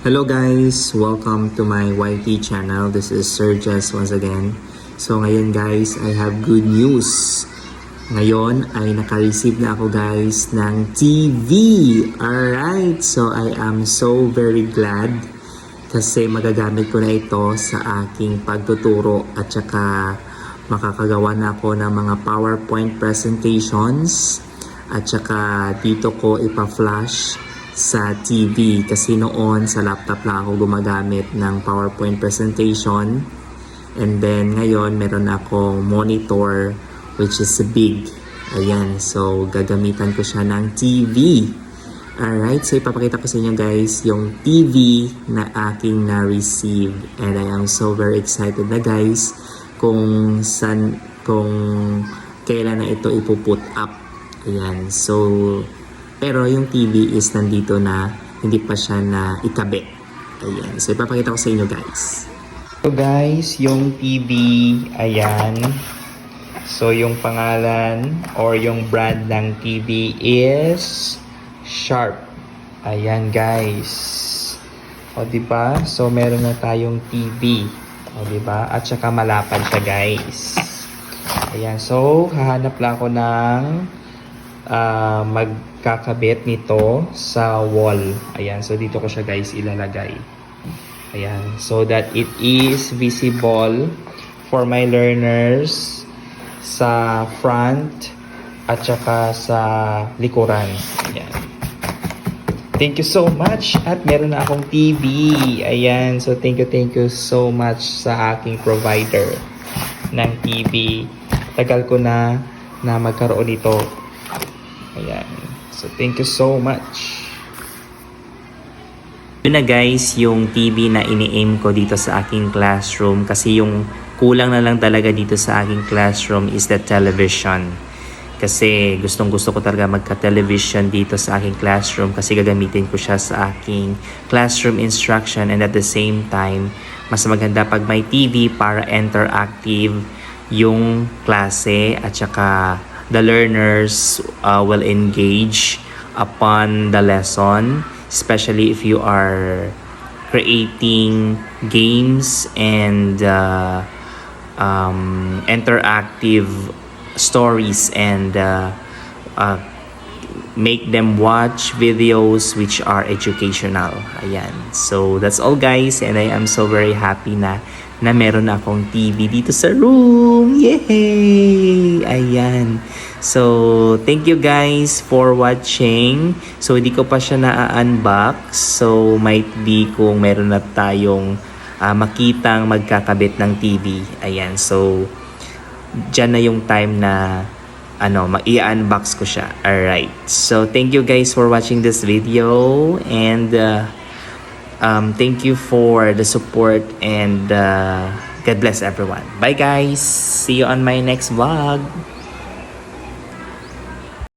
Hello guys! Welcome to my YT channel. This is Sir Jess once again. So ngayon guys, I have good news. Ngayon ay naka-receive na ako guys ng TV. Alright! So I am so very glad kasi magagamit ko na ito sa aking pagtuturo at saka makakagawa na ako ng mga PowerPoint presentations at saka dito ko ipa-flash sa TV kasi noon sa laptop lang ako gumagamit ng PowerPoint presentation, and then ngayon meron akong monitor which is big. Ayan, so gagamitan ko siya ng TV. Alright, so ipapakita ko sa inyo guys yung TV na aking na-receive, and I am so very excited na guys kung kailan na ito ipuput up. Ayan, so pero yung TV is nandito na, hindi pa siya na ikabit. Ayan. So, ipapakita ko sa inyo guys. So guys, yung TV, ayan. So, yung pangalan or yung brand ng TV is Sharp. Ayan guys. O, diba? So, meron na tayong TV. O, diba? At saka malapad siya guys. Ayan. So, hahanap lang ako ng magkakabit nito sa wall. Ayan, so dito ko siya guys ilalagay. Ayan, so that it is visible for my learners sa front at saka sa likuran. Ayan. Thank you so much at meron na akong TV. Ayan, so thank you so much sa aking provider ng TV. Tagal ko na magkaroon ito. Ayan. So, thank you so much. Yun na guys, yung TV na ini-aim ko dito sa aking classroom. Kasi yung kulang na lang talaga dito sa aking classroom is the television. Kasi gustong-gusto ko talaga magka-television dito sa aking classroom. Kasi gagamitin ko siya sa aking classroom instruction. And at the same time, mas maganda pag may TV para interactive yung klase at saka the learners will engage upon the lesson, especially if you are creating games and interactive stories and make them watch videos which are educational. Ayan. So that's all guys, and I am so very happy na meron akong TV dito sa room. Yay! Ayan. So, thank you guys for watching. So, hindi ko pa siya na-unbox. So, might be kung meron na tayong makitang magkakabit ng TV. Ayan. So, dyan na yung time na i-unbox ko siya. Alright. So, thank you guys for watching this video. And thank you for the support, and God bless everyone. Bye guys. See you on my next vlog.